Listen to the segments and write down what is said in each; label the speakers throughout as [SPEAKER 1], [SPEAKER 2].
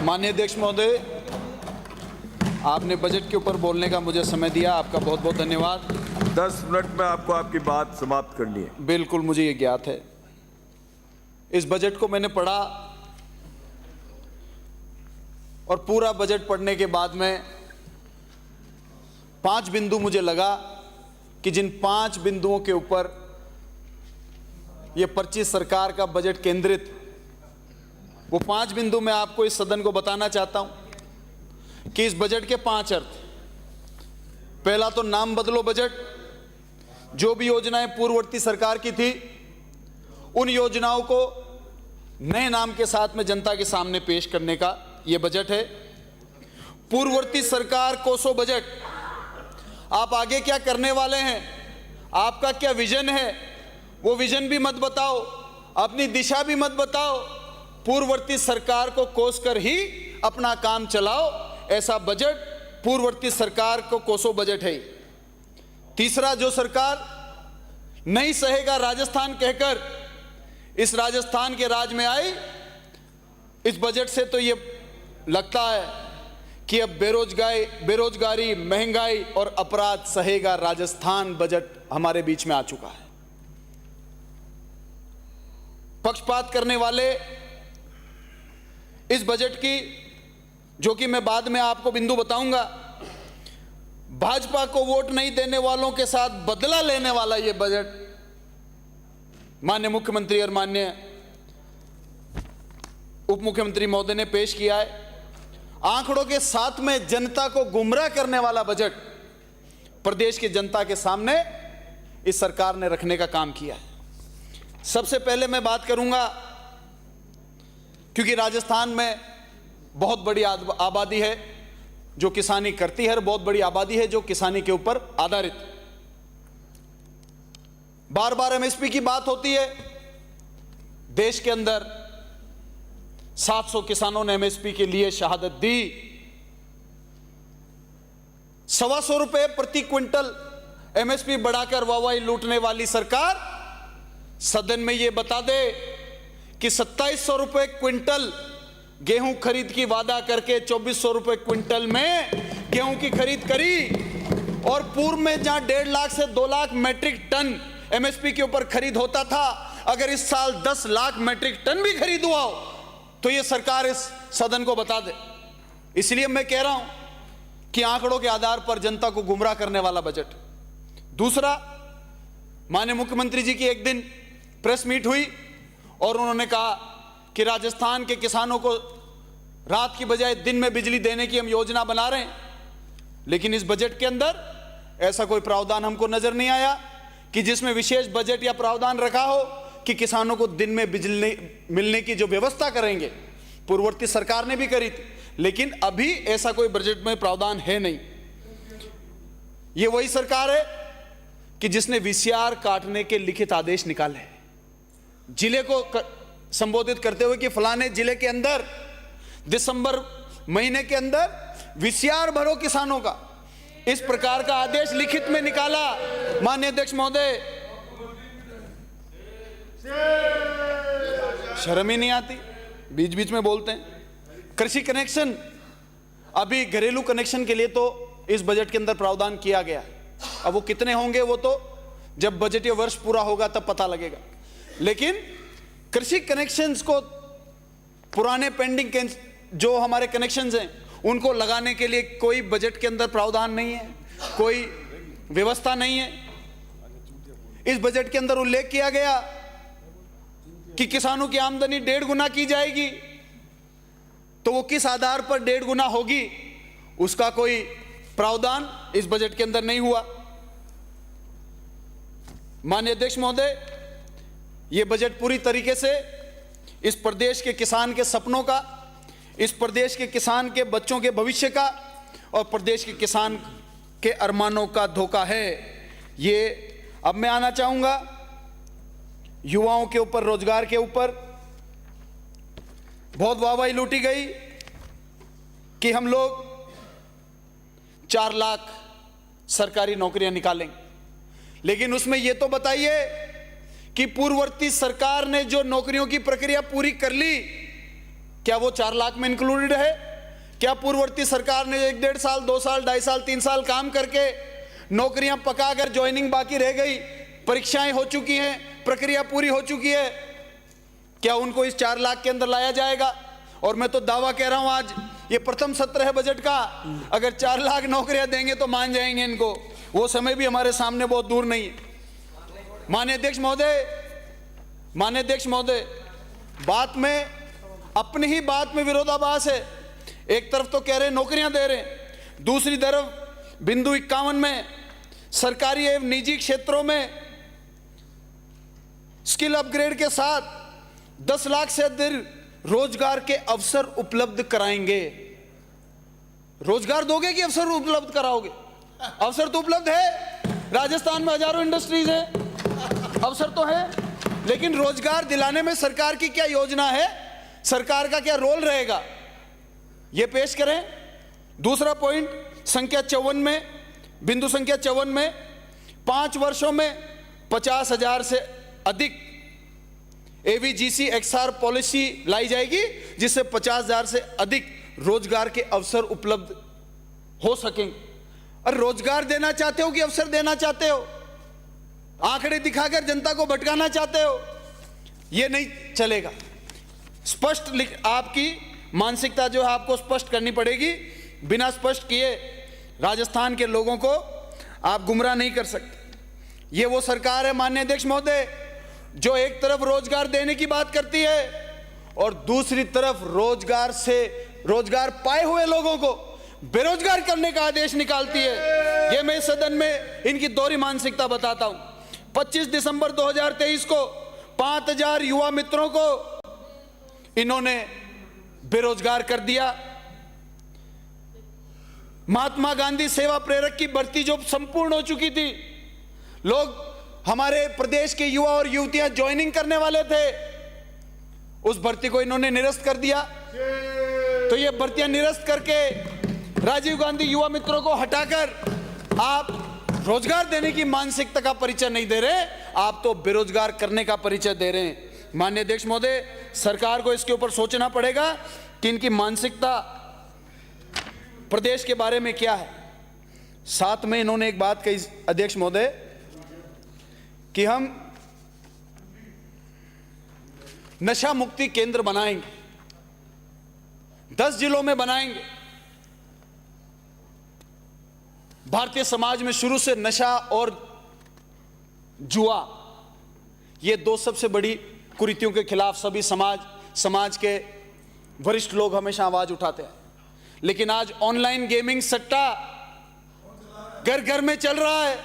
[SPEAKER 1] माननीय अध्यक्ष महोदय, आपने बजट के ऊपर बोलने का मुझे समय दिया, आपका बहुत बहुत धन्यवाद।
[SPEAKER 2] 10 मिनट में आपको आपकी बात समाप्त करनी है।
[SPEAKER 1] बिल्कुल, मुझे ये ज्ञात है। इस बजट को मैंने पढ़ा और पूरा बजट पढ़ने के बाद में 5 बिंदु मुझे लगा कि जिन 5 बिंदुओं के ऊपर ये 25 सरकार का बजट केंद्रित, वो 5 बिंदु मैं आपको इस सदन को बताना चाहता हूं कि इस बजट के 5 अर्थ। पहला तो नाम बदलो बजट। जो भी योजनाएं पूर्ववर्ती सरकार की थी, उन योजनाओं को नए नाम के साथ में जनता के सामने पेश करने का यह बजट है। पूर्ववर्ती सरकार कोसो बजट, आप आगे क्या करने वाले हैं, आपका क्या विजन है, वो विजन भी मत बताओ, अपनी दिशा भी मत बताओ, पूर्ववर्ती सरकार को कोसकर ही अपना काम चलाओ। ऐसा बजट पूर्ववर्ती सरकार को कोसो बजट है। तीसरा, जो सरकार नहीं सहेगा राजस्थान कहकर इस राजस्थान के राज में आई, इस बजट से तो ये लगता है कि अब बेरोजगारी, महंगाई और अपराध सहेगा राजस्थान बजट हमारे बीच में आ चुका है। पक्षपात करने वाले इस बजट की, जो कि मैं बाद में आपको बिंदु बताऊंगा, भाजपा को वोट नहीं देने वालों के साथ बदला लेने वाला यह बजट माननीय मुख्यमंत्री और माननीय उप मुख्यमंत्री महोदय ने पेश किया है। आंकड़ों के साथ में जनता को गुमराह करने वाला बजट प्रदेश की जनता के सामने इस सरकार ने रखने का काम किया है। सबसे पहले मैं बात करूंगा, क्योंकि राजस्थान में बहुत बड़ी आबादी है जो किसानी करती है और बहुत बड़ी आबादी है जो किसानी के ऊपर आधारित। बार बार एमएसपी की बात होती है। देश के अंदर 700 किसानों ने एमएसपी के लिए शहादत दी। 125 रुपए प्रति क्विंटल एमएसपी बढ़ाकर वाहवाही लूटने वाली सरकार सदन में यह बता दे कि 2700 रुपए क्विंटल गेहूं खरीद की वादा करके 2400 रुपए क्विंटल में गेहूं की खरीद करी, और पूर्व में जहां 1.5 लाख से 2 लाख मैट्रिक टन एमएसपी के ऊपर खरीद होता था, अगर इस साल 10 लाख मैट्रिक टन भी खरीद हुआ हो तो यह सरकार इस सदन को बता दे। इसलिए मैं कह रहा हूं कि आंकड़ों के आधार पर जनता को गुमराह करने वाला बजट। दूसरा, माननीय मुख्यमंत्री जी की एक दिन प्रेस मीट हुई और उन्होंने कहा कि राजस्थान के किसानों को रात की बजाय दिन में बिजली देने की हम योजना बना रहे हैं, लेकिन इस बजट के अंदर ऐसा कोई प्रावधान हमको नजर नहीं आया कि जिसमें विशेष बजट या प्रावधान रखा हो कि किसानों को दिन में बिजली मिलने की जो व्यवस्था करेंगे। पूर्ववर्ती सरकार ने भी करी थी, लेकिन अभी ऐसा कोई बजट में प्रावधान है नहीं। यह वही सरकार है कि जिसने वीसीआर काटने के लिखित आदेश निकाले हैं, जिले को संबोधित करते हुए कि फलाने जिले के अंदर दिसंबर महीने के अंदर वीसीआर भरो किसानों का, इस प्रकार का आदेश लिखित में निकाला। माननीय अध्यक्ष महोदय, शर्म ही नहीं आती, बीच बीच में बोलते हैं। कृषि कनेक्शन, अभी घरेलू कनेक्शन के लिए तो इस बजट के अंदर प्रावधान किया गया है। अब वो कितने होंगे वो तो जब बजटीय वर्ष पूरा होगा तब पता लगेगा, लेकिन कृषि कनेक्शंस को, पुराने पेंडिंग के जो हमारे कनेक्शंस हैं, उनको लगाने के लिए कोई बजट के अंदर प्रावधान नहीं है, कोई व्यवस्था नहीं है। इस बजट के अंदर उल्लेख किया गया कि किसानों की आमदनी 1.5 गुना की जाएगी, तो वो किस आधार पर 1.5 गुना होगी, उसका कोई प्रावधान इस बजट के अंदर नहीं हुआ। माननीय अध्यक्ष महोदय, यह बजट पूरी तरीके से इस प्रदेश के किसान के सपनों का, इस प्रदेश के किसान के बच्चों के भविष्य का और प्रदेश के किसान के अरमानों का धोखा है। ये अब मैं आना चाहूंगा युवाओं के ऊपर, रोजगार के ऊपर। बहुत वाहवाही लूटी गई कि हम लोग 4 लाख सरकारी नौकरियां निकालेंगे, लेकिन उसमें यह तो बताइए कि पूर्ववर्ती सरकार ने जो नौकरियों की प्रक्रिया पूरी कर ली, क्या वो 4 लाख में इंक्लूडेड है? क्या पूर्ववर्ती सरकार ने 1.5 साल, 2 साल, 2.5 साल, 3 साल काम करके नौकरियां पकाकर ज्वाइनिंग बाकी रह गई, परीक्षाएं हो चुकी हैं, प्रक्रिया पूरी हो चुकी है, क्या उनको इस 4 लाख के अंदर लाया जाएगा? और मैं तो दावा कह रहा हूं, आज ये प्रथम सत्र है बजट का, अगर 4 लाख नौकरियां देंगे तो मान जाएंगे इनको। वो समय भी हमारे सामने बहुत दूर नहीं है। माननीय अध्यक्ष महोदय, बात में अपनी ही बात में विरोधाभास है। एक तरफ तो कह रहे हैं नौकरियां दे रहे हैं, दूसरी तरफ बिंदु 51 में सरकारी एवं निजी क्षेत्रों में स्किल अपग्रेड के साथ 10 लाख से अधिक रोजगार के अवसर उपलब्ध कराएंगे। रोजगार दोगे कि अवसर उपलब्ध कराओगे? अवसर तो उपलब्ध है, राजस्थान में हजारों इंडस्ट्रीज है, अवसर तो है, लेकिन रोजगार दिलाने में सरकार की क्या योजना है, सरकार का क्या रोल रहेगा, यह पेश करें। दूसरा पॉइंट संख्या 54 में, बिंदु संख्या 54 में 5 वर्षों में 50,000 से अधिक एवीजीसी एक्सआर पॉलिसी लाई जाएगी, जिससे 50,000 से अधिक रोजगार के अवसर उपलब्ध हो सकेंगे। और रोजगार देना चाहते हो कि अवसर देना चाहते हो? आंकड़े दिखाकर जनता को भटकाना चाहते हो? यह नहीं चलेगा। स्पष्ट आपकी मानसिकता जो है आपको स्पष्ट करनी पड़ेगी। बिना स्पष्ट किए राजस्थान के लोगों को आप गुमराह नहीं कर सकते। यह वो सरकार है माननीय अध्यक्ष महोदय, जो एक तरफ रोजगार देने की बात करती है और दूसरी तरफ रोजगार पाए हुए लोगों को बेरोजगार करने का आदेश निकालती है। यह मैं सदन में इनकी दोहरी मानसिकता बताता हूं। 25 दिसंबर 2023 को 5,000 युवा मित्रों को इन्होंने बेरोजगार कर दिया। महात्मा गांधी सेवा प्रेरक की भर्ती जो संपूर्ण हो चुकी थी, लोग हमारे प्रदेश के युवा और युवतियां ज्वाइनिंग करने वाले थे, उस भर्ती को इन्होंने निरस्त कर दिया। तो ये भर्तियां निरस्त करके राजीव गांधी युवा मित्रों को हटाकर आप रोजगार देने की मानसिकता का परिचय नहीं दे रहे, आप तो बेरोजगार करने का परिचय दे रहे हैं। माननीय अध्यक्ष महोदय, सरकार को इसके ऊपर सोचना पड़ेगा कि इनकी मानसिकता प्रदेश के बारे में क्या है। साथ में इन्होंने एक बात कही अध्यक्ष महोदय कि हम नशा मुक्ति केंद्र बनाएंगे, 10 जिलों में बनाएंगे। भारतीय समाज में शुरू से नशा और जुआ, ये 2 सबसे बड़ी कुरीतियों के खिलाफ सभी समाज के वरिष्ठ लोग हमेशा आवाज उठाते हैं। लेकिन आज ऑनलाइन गेमिंग सट्टा घर घर में चल रहा है,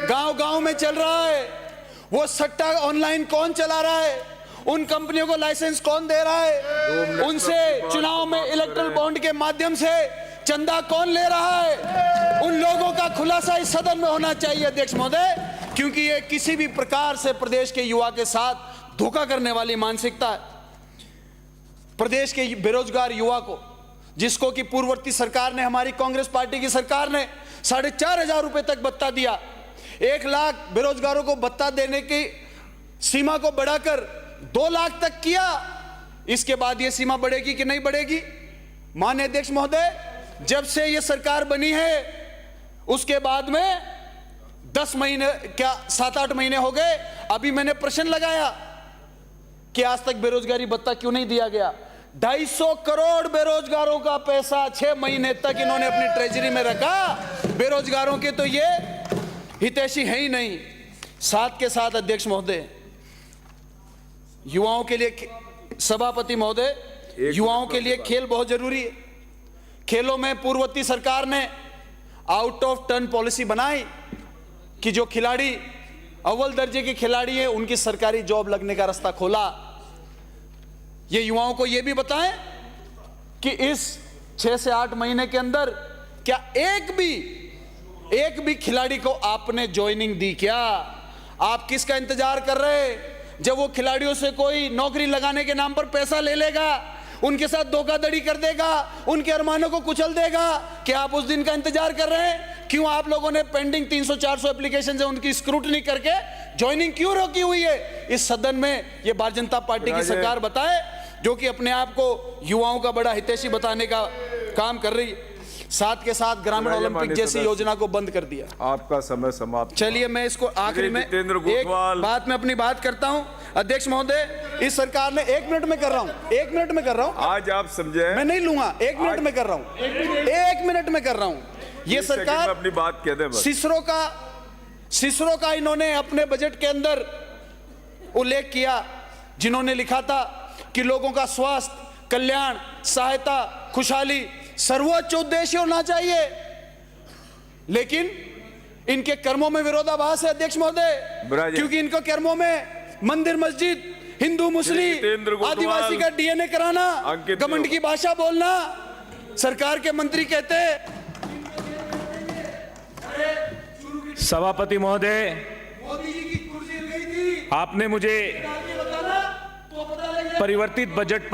[SPEAKER 1] गांव-गांव में चल रहा है। वो सट्टा ऑनलाइन कौन चला रहा है, उन कंपनियों को लाइसेंस कौन दे रहा है, उनसे चुनाव में इलेक्ट्रल बॉन्ड के माध्यम से चंदा कौन ले रहा है, उन लोगों का खुलासा इस सदन में होना चाहिए अध्यक्ष महोदय, क्योंकि ये किसी भी प्रकार से प्रदेश के युवा के साथ धोखा करने वाली मानसिकता है। प्रदेश के बेरोजगार युवा को, जिसको कि पूर्ववर्ती सरकार ने, हमारी कांग्रेस पार्टी की सरकार ने 4,500 रुपए तक भत्ता दिया, 1 लाख बेरोजगारों को भत्ता देने की सीमा को बढ़ाकर 2 लाख तक किया। इसके बाद यह सीमा बढ़ेगी कि नहीं बढ़ेगी? माननीय अध्यक्ष महोदय, जब से यह सरकार बनी है उसके बाद में 10 महीने क्या 7-8 महीने हो गए, अभी मैंने प्रश्न लगाया कि आज तक बेरोजगारी भत्ता क्यों नहीं दिया गया। 250 करोड़ बेरोजगारों का पैसा 6 महीने तक इन्होंने अपनी ट्रेजरी में रखा। बेरोजगारों के तो ये हितैषी है ही नहीं। साथ के साथ अध्यक्ष महोदय, युवाओं के लिए, सभापति महोदय, युवाओं के लिए खेल बहुत जरूरी है। खेलों में पूर्ववर्ती सरकार ने आउट ऑफ टर्न पॉलिसी बनाई कि जो खिलाड़ी अव्वल दर्जे के खिलाड़ी हैं उनकी सरकारी जॉब लगने का रास्ता खोला। ये युवाओं को ये भी बताएं कि इस 6 से 8 महीने के अंदर क्या एक भी खिलाड़ी को आपने ज्वाइनिंग दी क्या? आप किसका इंतजार कर रहे हैं? जब वो खिलाड़ियों से कोई नौकरी लगाने के नाम पर पैसा ले लेगा, उनके साथ धोखाधड़ी कर देगा, उनके अरमानों को कुचल देगा, क्या आप उस दिन का इंतजार कर रहे हैं? क्यों आप लोगों ने पेंडिंग 300-400 एप्लीकेशन है उनकी स्क्रूटनी करके ज्वाइनिंग क्यों रोकी हुई है? इस सदन में ये भारतीय जनता पार्टी की सरकार बताए जो कि अपने आप को युवाओं का बड़ा हितैषी बताने का काम कर रही है, साथ के साथ ग्रामीण ओलंपिक जैसी योजना को बंद कर दिया।
[SPEAKER 2] आपका समय समाप्त।
[SPEAKER 1] चलिए मैं इसको आखिरी में
[SPEAKER 2] जितेंद्र
[SPEAKER 1] एक
[SPEAKER 2] गोठवाल।
[SPEAKER 1] बात में अपनी बात करता हूं। अध्यक्ष महोदय, इस सरकार ने 1 मिनट में कर रहा हूं, 1 मिनट में कर रहा हूं,
[SPEAKER 2] आज आप समझे,
[SPEAKER 1] मैं नहीं लूंगा, 1 मिनट में कर रहा हूं, 1 मिनट में कर रहा हूं। ये सरकार
[SPEAKER 2] अपनी बात कह दे बस।
[SPEAKER 1] सिसरो का इन्होंने अपने बजट के अंदर उल्लेख किया, जिन्होंने लिखा था कि लोगों का स्वास्थ्य, कल्याण, सहायता, खुशहाली सर्वोच्च उद्देश्य होना चाहिए, लेकिन इनके कर्मों में विरोधाभास है अध्यक्ष महोदय, क्योंकि इनके कर्मों में मंदिर, मस्जिद, हिंदू, मुस्लिम, आदिवासी का डीएनए कराना, घमंड की भाषा बोलना, सरकार के मंत्री कहते हैं।
[SPEAKER 3] सभापति महोदय,
[SPEAKER 1] मोदी जी की कुर्सी गई थी,
[SPEAKER 3] आपने मुझे परिवर्तित बजट